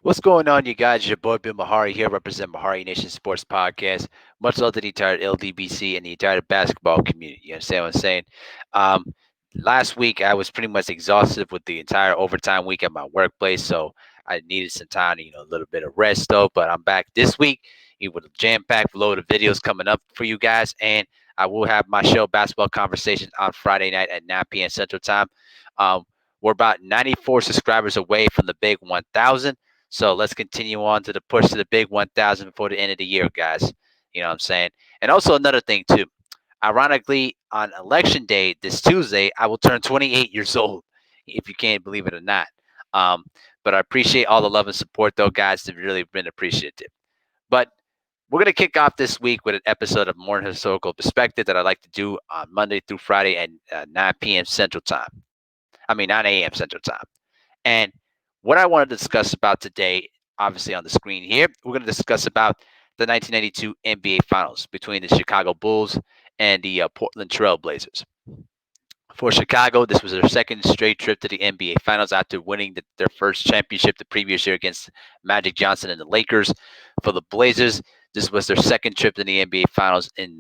What's going on, you guys? Your boy Bill Mahari here, represent Mahari Nation Sports Podcast. Much love to the entire LDBC and the entire basketball community. You understand what I'm saying? Um, Last week, I was pretty much exhausted with the entire overtime week at my workplace, so I needed some time, a little bit of rest, though. But I'm back this week with a jam-packed load of videos coming up for you guys, and I will have my show, Basketball Conversations, on Friday night at 9 p.m. Central Time. Um, we're about 94 subscribers away from the big 1,000. So let's continue on to the push to the big 1,000 before the end of the year, guys. You know what I'm saying? And also another thing too. Ironically, on election day this Tuesday, I will turn 28 years old. If you can't believe it or not. Um, but I appreciate all the love and support, though, guys. They've really been appreciative. But we're gonna kick off this week with an episode of More Historical Perspective that I like to do on Monday through Friday at 9 p.m. Central Time. I mean 9 a.m. Central Time. And what I want to discuss about today, obviously on the screen here, we're going to discuss about the 1992 NBA Finals between the Chicago Bulls and the Portland Trail Blazers. For Chicago, this was their second straight trip to the NBA Finals after winning their first championship the previous year against Magic Johnson and the Lakers. For the Blazers, this was their second trip to the NBA Finals in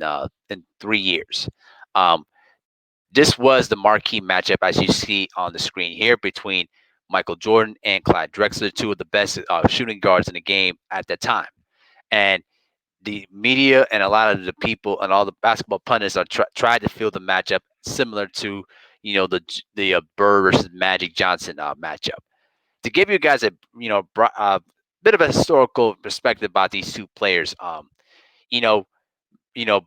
3 years. Um, this was the marquee matchup, as you see on the screen here, between Michael Jordan and Clyde Drexler, two of the best shooting guards in the game at that time. And the media and a lot of the people and all the basketball pundits are tried to feel the matchup similar to, the Bird versus Magic Johnson matchup. To give you guys a bit of a historical perspective about these two players, you know,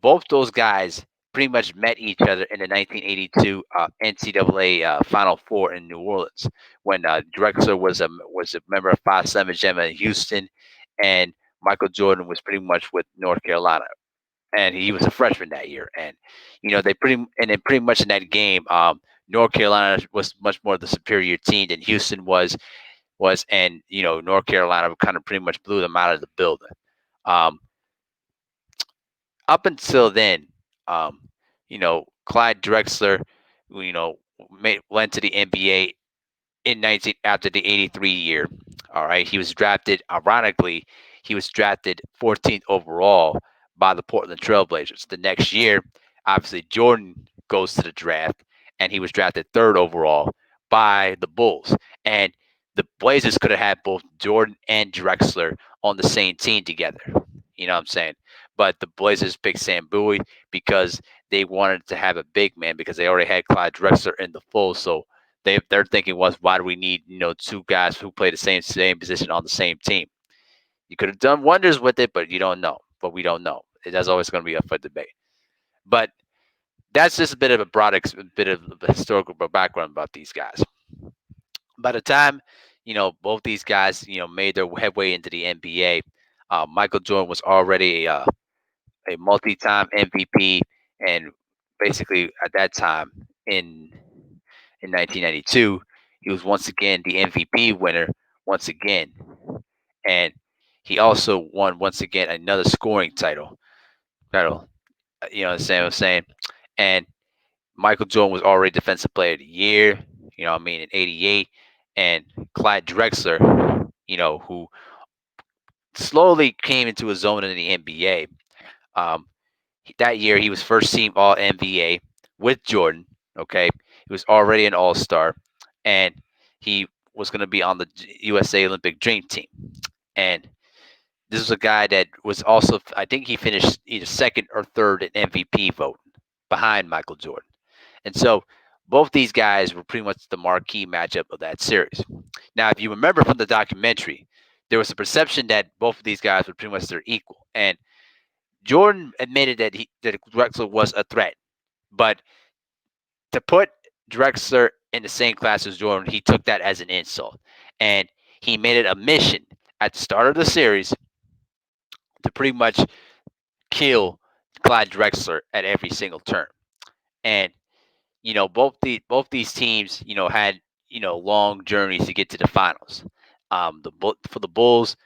both those guys pretty much met each other in the 1982 NCAA Final Four in New Orleans when Drexler was a member of Phi Sigma Gemma in Houston, and Michael Jordan was pretty much with North Carolina, and he was a freshman that year. And then pretty much in that game, North Carolina was much more the superior team than Houston was, and North Carolina kind of pretty much blew them out of the building. Um, Up until then, Clyde Drexler, you know, went to the NBA in 19 after the 83 year. All right, he was drafted. Ironically, he was drafted 14th overall by the Portland Trailblazers. The next year, obviously, Jordan goes to the draft, and he was drafted third overall by the Bulls. And the Blazers could have had both Jordan and Drexler on the same team together. You know what I'm saying? But the Blazers picked Sam Bowie because they wanted to have a big man because they already had Clyde Drexler in the fold. So their thinking was, why do we need two guys who play the same position on the same team? You could have done wonders with it, but you don't know. But we don't know. That's always going to be up for debate. But that's just a bit of a bit of a historical background about these guys. By the time both these guys made their headway into the NBA, Michael Jordan was already a multi-time MVP, and basically at that time in 1992, he was once again the MVP winner once again, and he also won once again another scoring title. Title, you know what I'm saying? And Michael Jordan was already Defensive Player of the Year. In '88, and Clyde Drexler, who slowly came into his own in the NBA. Um, that year, he was first team All NBA with Jordan. Okay, he was already an All Star, and he was going to be on the USA Olympic Dream Team. And this was a guy that was also, I think, he finished either second or third in MVP vote behind Michael Jordan. And so both these guys were pretty much the marquee matchup of that series. Now, if you remember from the documentary, there was a perception that both of these guys were pretty much their equal, and Jordan admitted that Drexler was a threat, but to put Drexler in the same class as Jordan, he took that as an insult, and he made it a mission at the start of the series to pretty much kill Clyde Drexler at every single turn. And both these teams had long journeys to get to the finals. For the Bulls,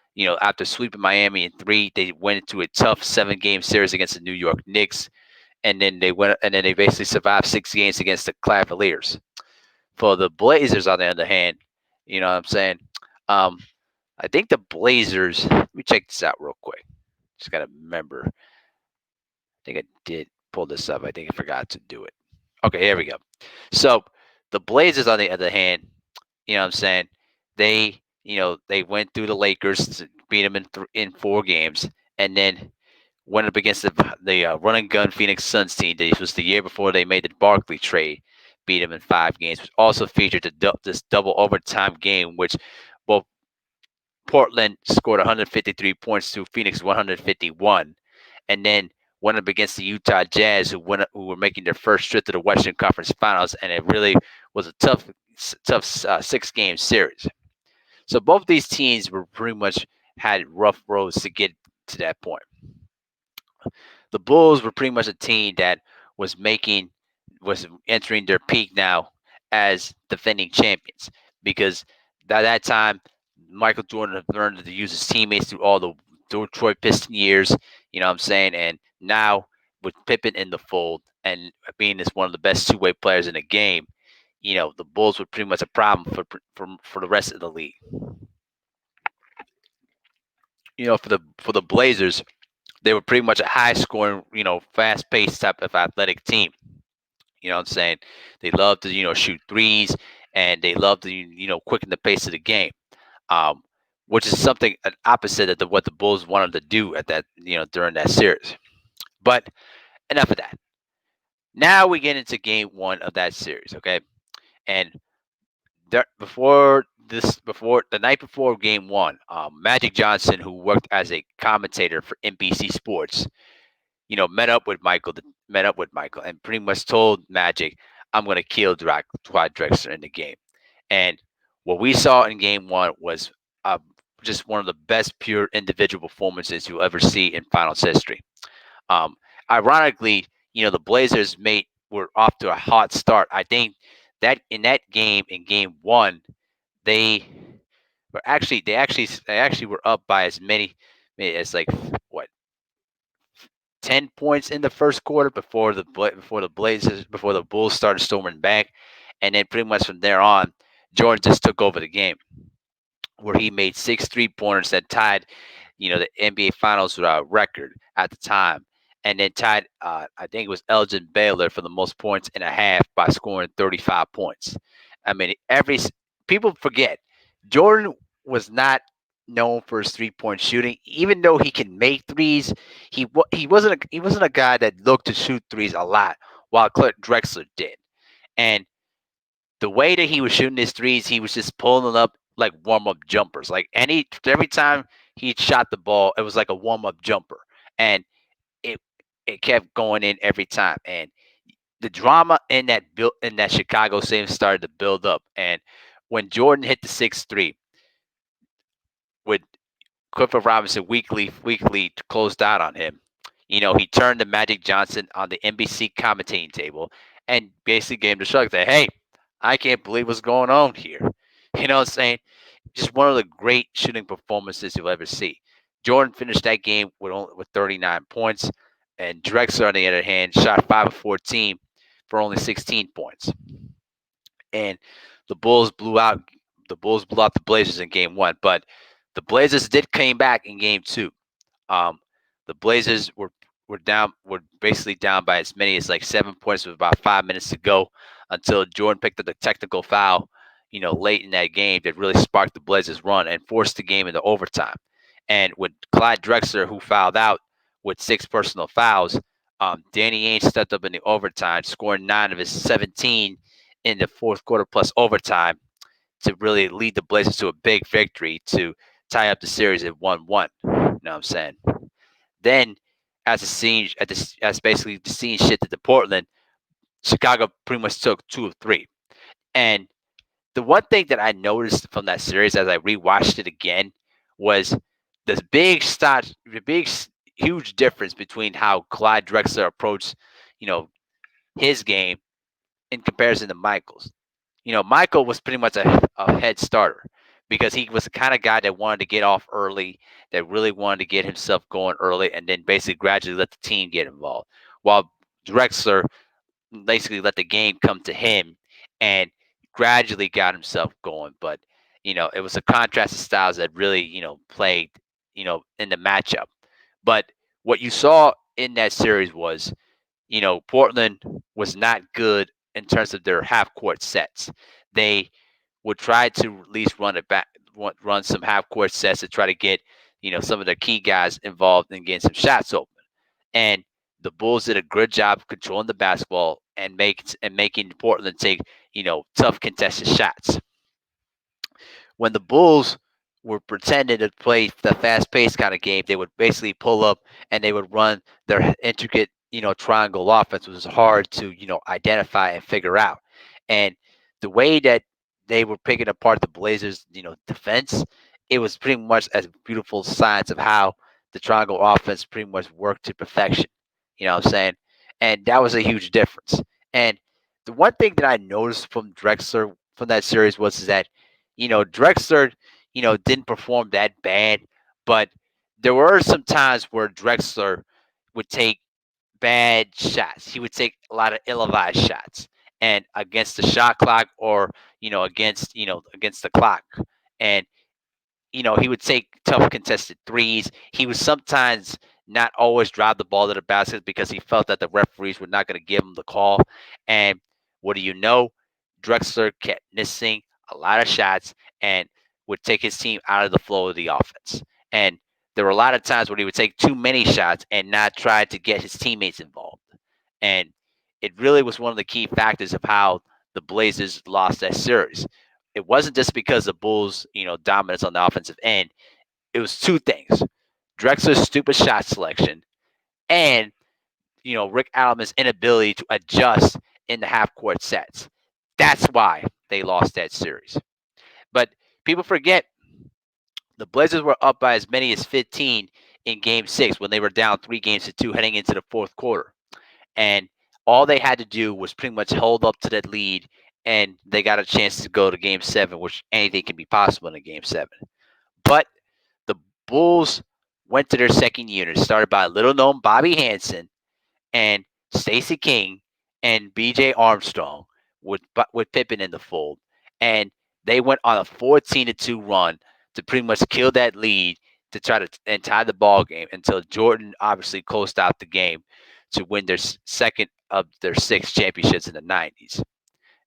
after sweeping Miami in three, they went into a tough 7-game series against the New York Knicks, and then they basically survived 6 games against the Cavaliers. For the Blazers, on the other hand, you know what I'm saying? Um, I think the Blazers. Let me check this out real quick. Just gotta remember. I think I did pull this up. I think I forgot to do it. Okay, here we go. So the Blazers, on the other hand, you know what I'm saying? They went through the Lakers, to beat them in 4 games, and then went up against the run and gun Phoenix Suns team. This was the year before they made the Barkley trade, beat them in 5 games. Which also featured this double overtime game, which both Portland scored 153 points to Phoenix 151, and then went up against the Utah Jazz, who were making their first trip to the Western Conference Finals, and it really was a tough 6 game series. So both these teams were pretty much had rough roads to get to that point. The Bulls were pretty much a team that was making was entering their peak now as defending champions, because by that time Michael Jordan had learned to use his teammates through all the Detroit Piston years. You know what I'm saying? And now with Pippen in the fold and being as one of the best two-way players in the game, the Bulls were pretty much a problem for the rest of the league. For the Blazers, they were pretty much a high scoring, fast paced type of athletic team. You know what I'm saying? They love to, shoot threes, and they love to, quicken the pace of the game. Um, which is something an opposite of what the Bulls wanted to do at that, during that series. But enough of that. Now we get into game one of that series, okay? And before the night before game one, Magic Johnson, who worked as a commentator for NBC Sports, met up with Michael and pretty much told Magic, "I'm going to kill Clyde Drexler in the game." And what we saw in game one was uh, just one of the best pure individual performances you'll ever see in finals history. Um, Ironically, the Blazers were off to a hot start. I think that in that game, in game one, they they actually were up by as many as like what 10 points in the first quarter before the Bulls started storming back, and then pretty much from there on, Jordan just took over the game, where he made 6 3-pointers that tied, the NBA Finals record at the time, and then tied, I think it was Elgin Baylor for the most points in a half by scoring 35 points. I mean, people forget Jordan was not known for his 3-point shooting. Even though he can make threes, he wasn't a guy that looked to shoot threes a lot, while Clyde Drexler did. And the way that he was shooting his threes, he was just pulling them up like warm up jumpers. Like every time he shot the ball, it was like a warm up jumper, and it it kept going in every time. And the drama in that Chicago series started to build up. And when Jordan hit the 6-3 with Clifford Robinson weekly closed out on him, he turned to Magic Johnson on the NBC commentating table and basically gave him the shrug that, hey, I can't believe what's going on here. You know what I'm saying? Just one of the great shooting performances you'll ever see. Jordan finished that game with 39 points, and Drexler, on the other hand, shot 5 of 14 for only 16 points. And the Bulls blew out the Blazers in game one, but the Blazers did came back in game two. Um, the Blazers were basically down by as many as like 7 points with about 5 minutes to go, until Jordan picked up the technical foul, late in that game, that really sparked the Blazers' run and forced the game into overtime. And with Clyde Drexler, who fouled out with 6 personal fouls, Danny Ainge stepped up in the overtime, scoring 9 of his 17 in the fourth quarter plus overtime, to really lead the Blazers to a big victory to tie up the series at 1-1. You know what I'm saying? Then, as basically the scene shifted to Portland, Chicago pretty much took 2 of 3. And the one thing that I noticed from that series as I rewatched it again was this huge difference between how Clyde Drexler approached, you know, his game in comparison to Michael's. Michael was pretty much a head starter, because he was the kind of guy that wanted to get off early, that really wanted to get himself going early, and then basically gradually let the team get involved. While Drexler basically let the game come to him and gradually got himself going. But It was a contrast of styles that really, played, in the matchup. But what you saw in that series was, Portland was not good in terms of their half court sets. They would try to at least run it back, run some half court sets to try to get, some of the key guys involved in getting some shots open. And the Bulls did a good job of controlling the basketball and making Portland take, tough contested shots. When the Bulls were pretending to play the fast-paced kind of game, they would basically pull up and they would run their intricate, triangle offense, which was hard to, identify and figure out. And the way that they were picking apart the Blazers, defense, it was pretty much as beautiful signs of how the triangle offense pretty much worked to perfection. You know what I'm saying? And that was a huge difference. And the one thing that I noticed from Drexler from that series was that Drexler, didn't perform that bad, but there were some times where Drexler would take bad shots. He would take a lot of ill-advised shots and against the shot clock or, against the clock. And he would take tough contested threes. He would sometimes not always drive the ball to the basket because he felt that the referees were not going to give him the call. And what do you know? Drexler kept missing a lot of shots and would take his team out of the flow of the offense. And there were a lot of times where he would take too many shots and not try to get his teammates involved. And it really was one of the key factors of how the Blazers lost that series. It wasn't just because of Bulls, dominance on the offensive end. It was two things: Drexler's stupid shot selection and Rick Allen's inability to adjust in the half court sets. That's why they lost that series. But people forget the Blazers were up by as many as 15 in Game 6 when they were down 3 games to 2 heading into the fourth quarter. And all they had to do was pretty much hold up to that lead, and they got a chance to go to Game 7, which anything can be possible in a Game 7. But the Bulls went to their second unit, started by little known Bobby Hansen and Stacey King and B.J. Armstrong with Pippen in the fold, and they went on a 14-2 run to pretty much kill that lead to try to and tie the ball game until Jordan obviously closed out the game to win their second of their 6 championships in the 90s.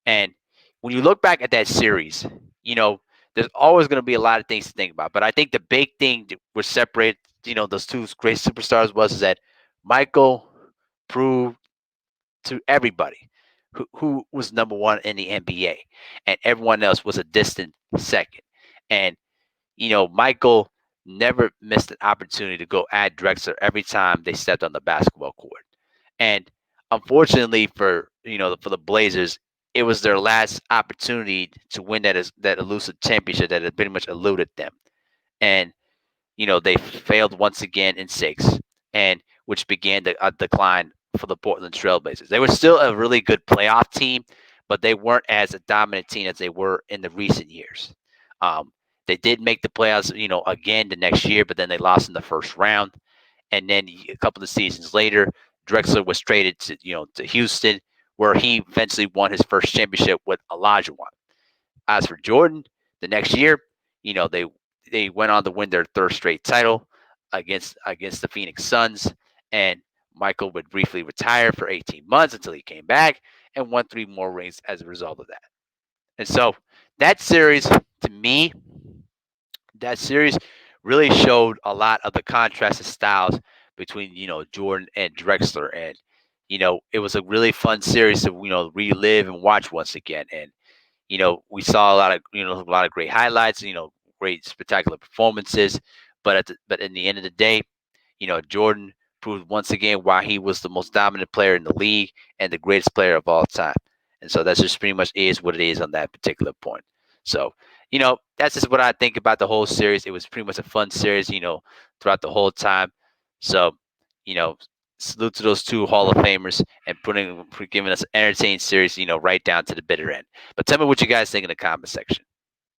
And when you look back at that series, there's always going to be a lot of things to think about. But I think the big thing that would separate, those two great superstars was is that Michael proved to everybody who was number one in the NBA, and everyone else was a distant second. And Michael never missed an opportunity to go at Drexler every time they stepped on the basketball court. And unfortunately for the Blazers, it was their last opportunity to win that elusive championship that had pretty much eluded them. And they failed once again in 6, and which began a decline for the Portland Trailblazers. They were still a really good playoff team, but they weren't as a dominant team as they were in the recent years. They did make the playoffs, again the next year, but then they lost in the first round. And then a couple of seasons later, Drexler was traded to Houston, where he eventually won his first championship with Olajuwon. As for Jordan, the next year, they went on to win their third straight title against the Phoenix Suns, and Michael would briefly retire for 18 months until he came back and won 3 more rings as a result of that. And so that series, to me, that series really showed a lot of the contrasted styles between Jordan and Drexler, and it was a really fun series to relive and watch once again. And we saw a lot of great highlights, great spectacular performances, but in the end of the day, Jordan proved once again why he was the most dominant player in the league and the greatest player of all time. And so that's just pretty much is what it is on that particular point. So, that's just what I think about the whole series. It was pretty much a fun series, throughout the whole time. So, you know, salute to those two Hall of Famers and for giving us an entertaining series, right down to the bitter end. But tell me what you guys think in the comment section.